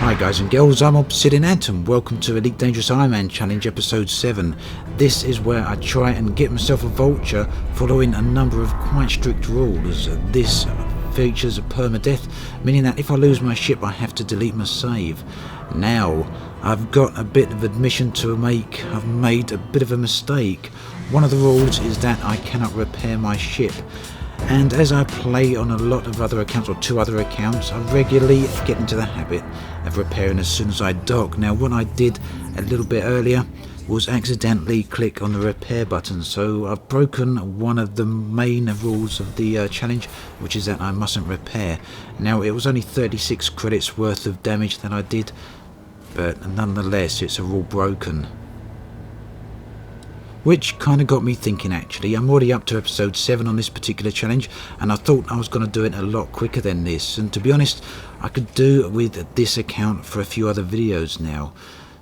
Hi guys and girls, I'm Obsidian Atom. Welcome to Elite Dangerous Ironman Challenge episode 7. This is where I try and get myself a Vulture following a number of quite strict rules. This features a perma-death, meaning that if I lose my ship I have to delete my save. Now, I've got a bit of admission to make. I've made a bit of a mistake. One of the rules is that I cannot repair my ship. And as I play on a lot of other accounts, or 2 other accounts, I regularly get into the habit of repairing as soon as I dock. Now what I did a little bit earlier was accidentally click on the repair button, so I've broken one of the main rules of the challenge, which is that I mustn't repair. Now it was only 36 credits worth of damage that I did, but nonetheless it's a rule broken. Which kind of got me thinking actually. I'm already up to episode 7 on this particular challenge, and I thought I was going to do it a lot quicker than this, and to be honest I could do with this account for a few other videos now.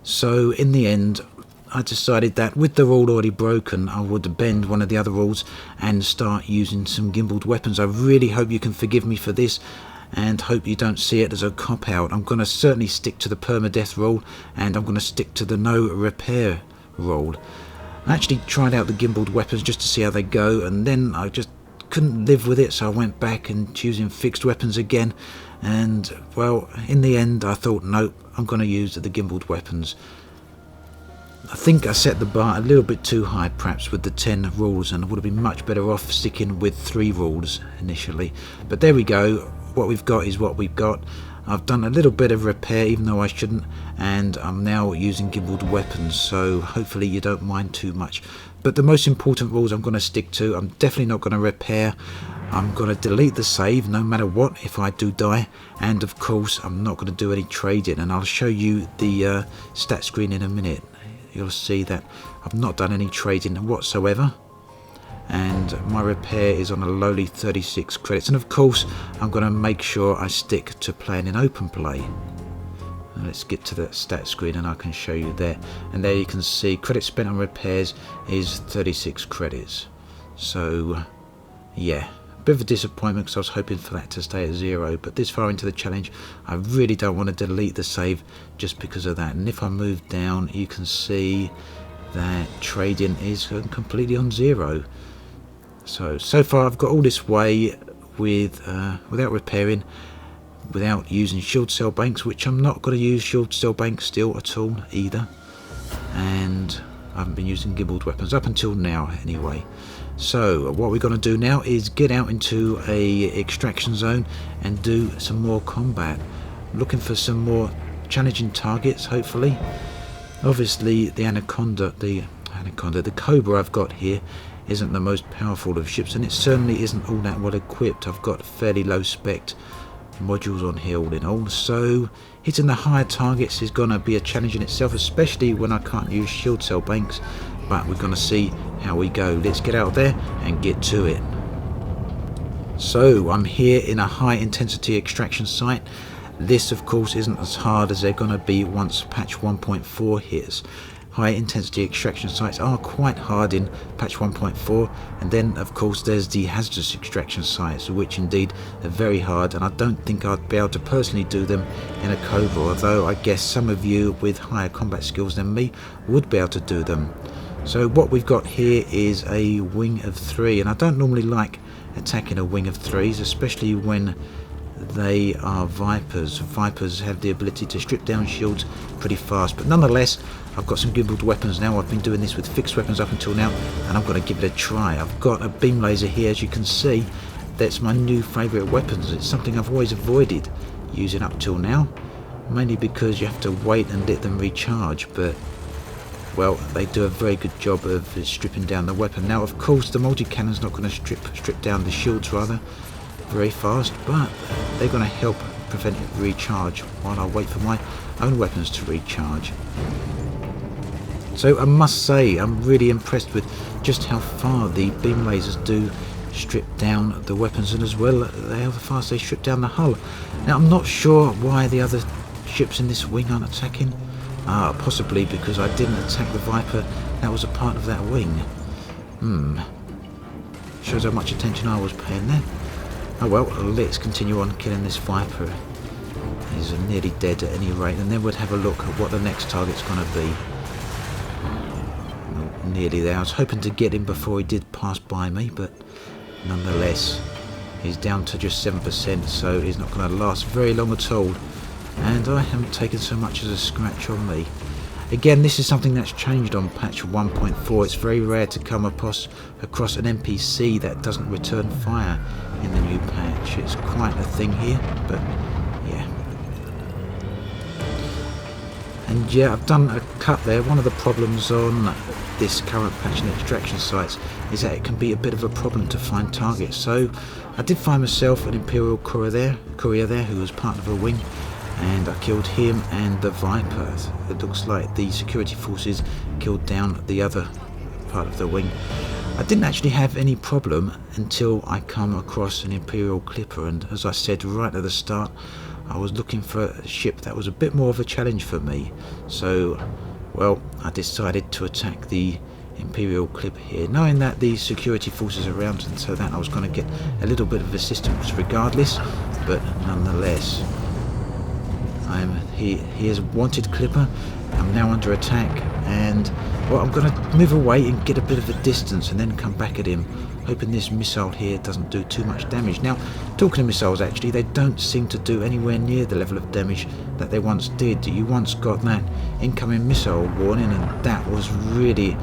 So in the end I decided that with the rule already broken I would bend one of the other rules and start using some gimbaled weapons. I really hope you can forgive me for this and hope you don't see it as a cop-out. I'm going to certainly stick to the perma-death rule, and I'm going to stick to the no repair rule. I actually tried out the gimbaled weapons just to see how they go, and then I just couldn't live with it, so I went back and using fixed weapons again, and well, in the end I thought nope, I'm going to use the gimbaled weapons. I think I set the bar a little bit too high perhaps with the 10 rules, and I would have been much better off sticking with 3 rules initially, but there we go. What we've got is what we've got. I've done a little bit of repair even though I shouldn't, and I'm now using gimbaled weapons, so hopefully you don't mind too much. But the most important rules I'm going to stick to. I'm definitely not going to repair. I'm going to delete the save no matter what if I do die, and of course I'm not going to do any trading, and I'll show you the stat screen in a minute. You'll see that I've not done any trading whatsoever, and my repair is on a lowly 36 credits, and of course I'm going to make sure I stick to playing in open play. And let's get to the stat screen and I can show you there, and there you can see credits spent on repairs is 36 credits. So yeah, a bit of a disappointment because I was hoping for that to stay at 0, but this far into the challenge I really don't want to delete the save just because of that. And if I move down you can see that trading is completely on 0. So far I've got all this way with without repairing, without using shield cell banks, which I'm not going to use shield cell banks still at all either, and I haven't been using gimbaled weapons up until now anyway. So what we're going to do now is get out into a extraction zone and do some more combat, looking for some more challenging targets hopefully. Obviously the Cobra I've got here isn't the most powerful of ships, and it certainly isn't all that well equipped. I've got fairly low spec modules on here all in all, so hitting the higher targets is going to be a challenge in itself, especially when I can't use shield cell banks, but we're going to see how we go. Let's get out there and get to it. So I'm here in a high intensity extraction site. This of course isn't as hard as they're going to be once patch 1.4 hits. High intensity extraction sites are quite hard in patch 1.4, and then of course there's the hazardous extraction sites, which indeed are very hard, and I don't think I'd be able to personally do them in a Cobra, although I guess some of you with higher combat skills than me would be able to do them. So what we've got here is a wing of 3, and I don't normally like attacking a wing of 3s, especially when they are Vipers. Vipers have the ability to strip down shields pretty fast, but nonetheless I've got some gimbaled weapons now. I've been doing this with fixed weapons up until now, and I'm going to give it a try. I've got a beam laser here, as you can see. That's my new favourite weapons. It's something I've always avoided using up till now, mainly because you have to wait and let them recharge, but well, they do a very good job of stripping down the weapon. Now of course the multi-cannon's not going to strip down the shields rather very fast, but they're going to help prevent it recharge while I wait for my own weapons to recharge. So I must say I'm really impressed with just how far the beam lasers do strip down the weapons, and as well how fast they strip down the hull. Now I'm not sure why the other ships in this wing aren't attacking. Possibly because I didn't attack the Viper that was a part of that wing. Shows how much attention I was paying there. Oh well, let's continue on killing this Viper. He's nearly dead at any rate, and then we'd have a look at what the next target's going to be. Nearly there. I was hoping to get him before he did pass by me, but nonetheless, he's down to just 7%, so he's not going to last very long at all. And I haven't taken so much as a scratch on me. Again, this is something that's changed on patch 1.4. It's very rare to come across an NPC that doesn't return fire in the new patch. It's quite a thing here, but yeah. And yeah, I've done a cut there. One of the problems on this current patch in extraction sites is that it can be a bit of a problem to find targets. So I did find myself an Imperial courier there who was part of a wing, and I killed him and the Viper. It looks like the security forces killed down the other part of the wing. I didn't actually have any problem until I come across an Imperial Clipper, and as I said right at the start, I was looking for a ship that was a bit more of a challenge for me. So, well, I decided to attack the Imperial Clipper here, knowing that the security forces are around, and so that I was going to get a little bit of assistance regardless, but nonetheless. He is a wanted Clipper. I'm now under attack, and well, I'm going to move away and get a bit of a distance and then come back at him, hoping this missile here doesn't do too much damage. Now, talking of missiles, actually, they don't seem to do anywhere near the level of damage that they once did. You once got that incoming missile warning, and that was really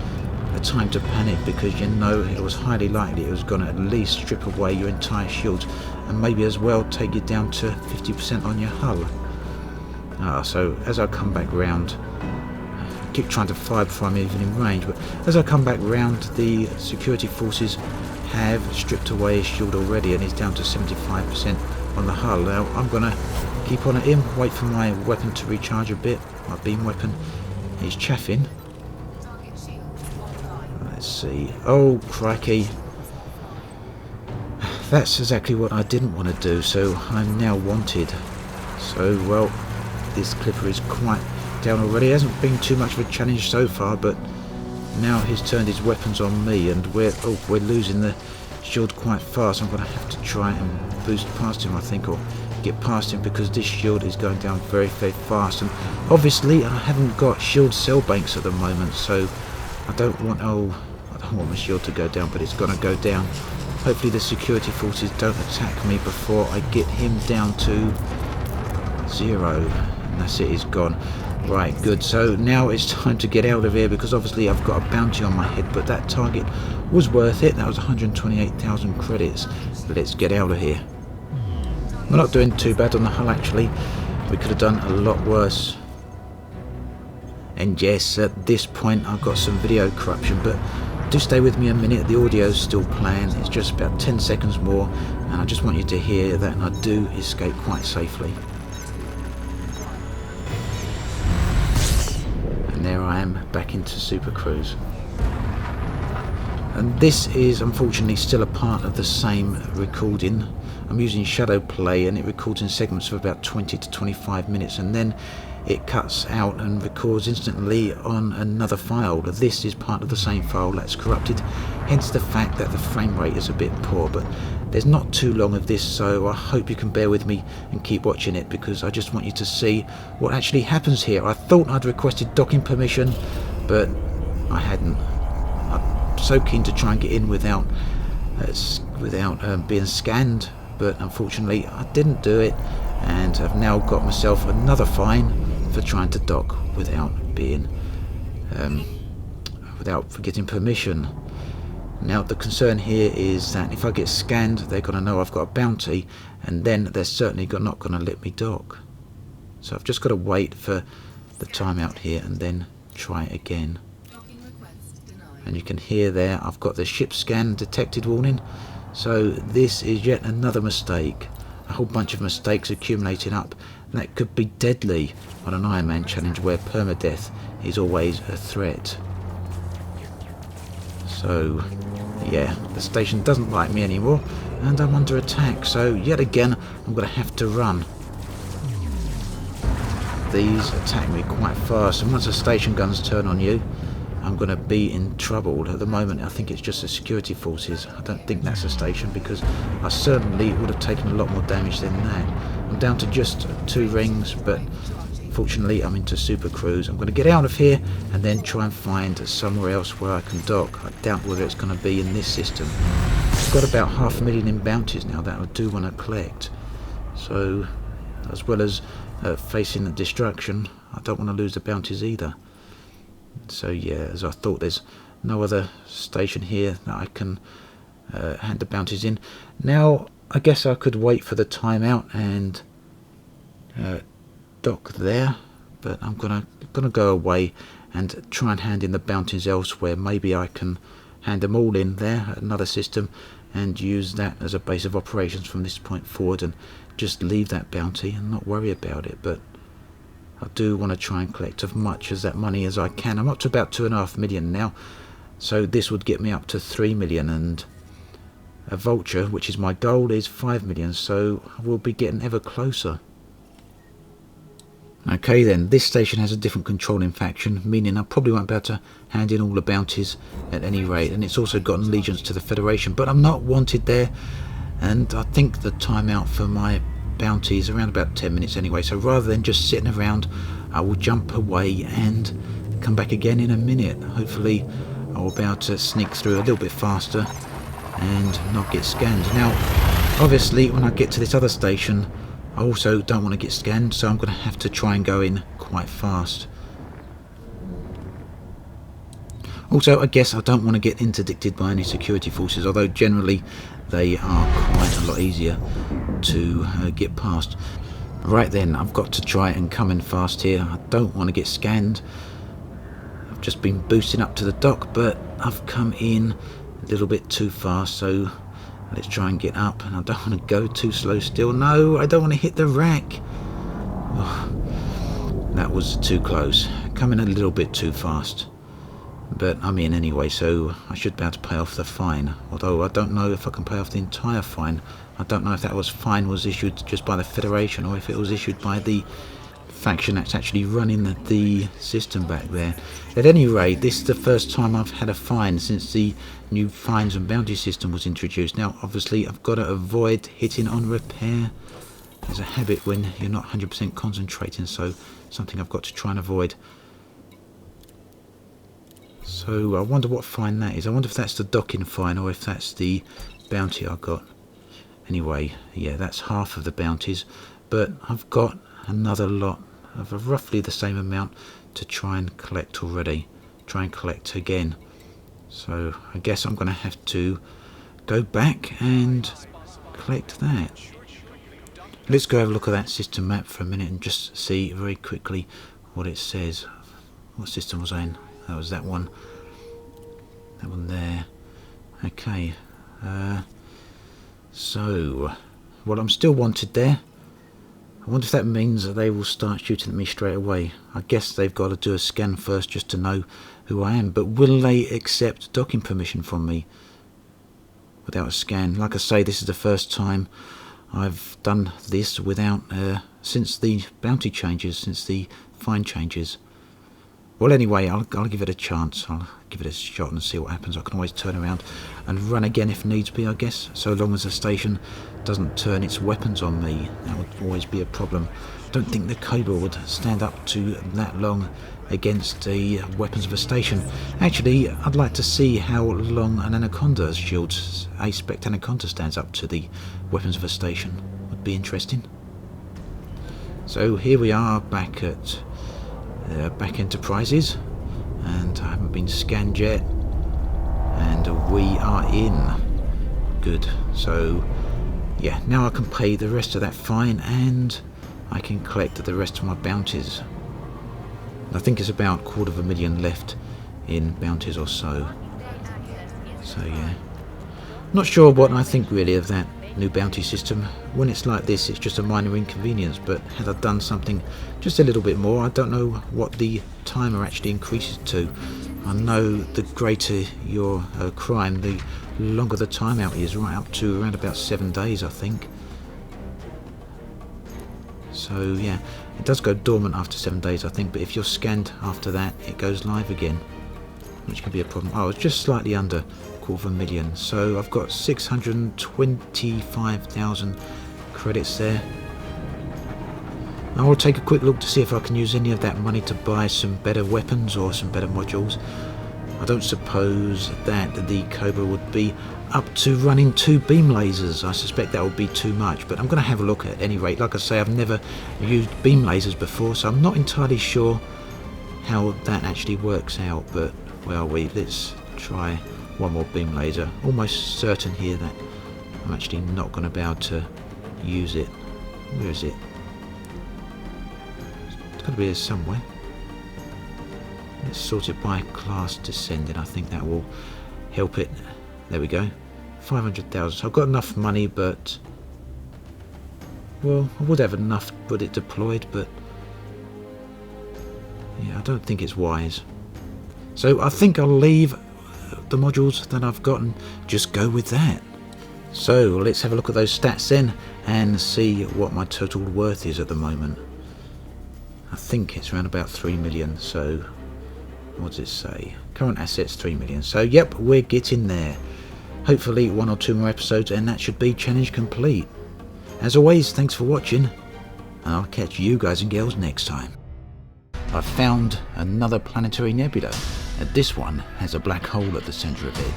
a time to panic, because you know it was highly likely it was going to at least strip away your entire shield and maybe as well take you down to 50% on your hull. So as I come back round, I keep trying to fire before I'm even in range, but as I come back round, the security forces have stripped away his shield already, and he's down to 75% on the hull. Now I'm going to keep on at him, wait for my weapon to recharge a bit, my beam weapon. He's chaffing. Let's see. Oh crikey. That's exactly what I didn't want to do, so I'm now wanted. So, well, this Clipper is quite down already. It hasn't been too much of a challenge so far, but now he's turned his weapons on me, and we're losing the shield quite fast. I'm going to have to try and boost past him, I think, or get past him, because this shield is going down very, very fast. And obviously I haven't got shield cell banks at the moment, so I don't want my shield to go down, but it's going to go down. Hopefully the security forces don't attack me before I get him down to 0. And that's it, he's gone. Right, good. So now it's time to get out of here, because obviously I've got a bounty on my head, but that target was worth it. That was 128,000 credits. Let's get out of here. We're not doing too bad on the hull, actually. We could have done a lot worse. And yes, at this point I've got some video corruption, but do stay with me a minute. The audio's still playing. It's just about 10 seconds more, and I just want you to hear that I do escape quite safely. And there I am, back into Super Cruise. And this is unfortunately still a part of the same recording. I'm using Shadow Play, and it records in segments of about 20 to 25 minutes, and then it cuts out and records instantly on another file. This is part of the same file that's corrupted, hence the fact that the frame rate is a bit poor. But there's not too long of this, so I hope you can bear with me and keep watching it, because I just want you to see what actually happens here. I thought I'd requested docking permission, but I hadn't. I'm so keen to try and get in without being scanned, but unfortunately I didn't do it, and I've now got myself another fine for trying to dock without getting permission. Now the concern here is that if I get scanned, they're going to know I've got a bounty, and then they're certainly not going to let me dock. So I've just got to wait for the timeout here and then try again. And you can hear there I've got the ship scan detected warning. So this is yet another mistake. A whole bunch of mistakes accumulating up, and that could be deadly on an Ironman challenge where perma-death is always a threat. So yeah, the station doesn't like me anymore, and I'm under attack, so yet again I'm going to have to run. These attack me quite fast, and once the station guns turn on you, I'm going to be in trouble. At the moment I think it's just the security forces. I don't think that's a station, because I certainly would have taken a lot more damage than that. I'm down to just 2 rings, but fortunately I'm into Super Cruise. I'm going to get out of here and then try and find somewhere else where I can dock. I doubt whether it's going to be in this system. I've got about 500,000 in bounties now that I do want to collect. So, as well as facing the destruction, I don't want to lose the bounties either. So yeah, as I thought, there's no other station here that I can hand the bounties in. Now, I guess I could wait for the timeout and dock there, but I'm gonna go away and try and hand in the bounties elsewhere. Maybe I can hand them all in there at another system and use that as a base of operations from this point forward, and just leave that bounty and not worry about it. But I do want to try and collect as much as that money as I can. I'm up to about 2.5 million now, so this would get me up to 3 million, and a Vulture, which is my goal, is 5 million, so we'll be getting ever closer. Okay then, this station has a different controlling faction, meaning I probably won't be able to hand in all the bounties at any rate, and it's also got allegiance to the Federation, but I'm not wanted there, and I think the timeout for my bounty is around about 10 minutes anyway, so rather than just sitting around, I will jump away and come back again in a minute. Hopefully I will be able to sneak through a little bit faster and not get scanned. Now obviously when I get to this other station, I also don't want to get scanned, so I'm going to have to try and go in quite fast. Also, I guess I don't want to get interdicted by any security forces, although generally they are quite a lot easier to get past. Right then, I've got to try and come in fast here. I don't want to get scanned. I've just been boosting up to the dock, but I've come in a little bit too fast, so let's try and get up. And I don't want to go too slow still. No, I don't want to hit the rack. Oh, that was too close. Coming a little bit too fast. But I'm in anyway, so I should be able to pay off the fine. Although I don't know if I can pay off the entire fine. I don't know if that fine was issued just by the Federation, or if it was issued by the faction that's actually running the system back there. At any rate, this is the first time I've had a fine since the new fines and bounty system was introduced. Now obviously I've got to avoid hitting on repair. There's a habit when you're not 100% concentrating, so something I've got to try and avoid. So I wonder what fine that is. I wonder if that's the docking fine or if that's the bounty I got. Anyway, yeah, that's half of the bounties, but I've got another lot of roughly the same amount to try and collect already. Try and collect again. So I guess I'm going to have to go back and collect that. Let's go have a look at that system map for a minute and just see very quickly what it says. What system was I in? That was that one. That one there. Okay. So, well, I'm still wanted there. I wonder if that means that they will start shooting at me straight away. I guess they've got to do a scan first just to know who I am. But will they accept docking permission from me without a scan? Like I say, this is the first time I've done this without, since the bounty changes, since the fine changes. Well, anyway, I'll give it a chance. I'll give it a shot and see what happens. I can always turn around and run again if needs be, I guess. So long as the station doesn't turn its weapons on me, that would always be a problem. I don't think the Cobra would stand up to that long against the weapons of a station. Actually, I'd like to see how long an Anaconda's shield, a Spect Anaconda, stands up to the weapons of a station. Would be interesting. So here we are back at back Enterprises, and I haven't been scanned yet, and we are in. Good. So yeah, now I can pay the rest of that fine and I can collect the rest of my bounties. I think it's about 250,000 left in bounties or so. So yeah, not sure what I think really of that new bounty system. When it's like this, it's just a minor inconvenience, but had I done something just a little bit more, I don't know what the timer actually increases to. I know the greater your crime, the longer the timeout is, right up to around about 7 days, I think. So yeah, it does go dormant after 7 days, I think, but if you're scanned after that, it goes live again, which can be a problem. Oh, it's just slightly under 250,000, so I've got 625,000 credits there. I will take a quick look to see if I can use any of that money to buy some better weapons or some better modules. I don't suppose that the Cobra would be up to running 2 beam lasers. I suspect that would be too much, but I'm going to have a look at any rate. Like I say, I've never used beam lasers before, so I'm not entirely sure how that actually works out, but well, let's try one more beam laser. Almost certain here that I'm actually not going to be able to use it. Where is it? It's got to be there somewhere. Let's sort it by class descending. I think that will help it. There we go. 500,000. So I've got enough money, but well, I would have enough to put it deployed, but yeah, I don't think it's wise. So I think I'll leave the modules that I've got and just go with that. So let's have a look at those stats then and see what my total worth is at the moment. I think it's around about 3 million. So what does it say? Current assets 3 million. So yep, we're getting there. Hopefully 1 or 2 more episodes and that should be challenge complete. As always, thanks for watching, and I'll catch you guys and girls next time. I've found another planetary nebula, and this one has a black hole at the centre of it.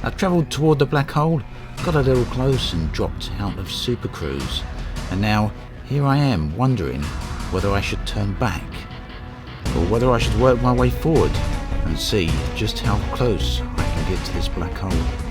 I travelled toward the black hole, got a little close and dropped out of Super Cruise, and now here I am wondering whether I should turn back or whether I should work my way forward and see just how close I can get to this black hole.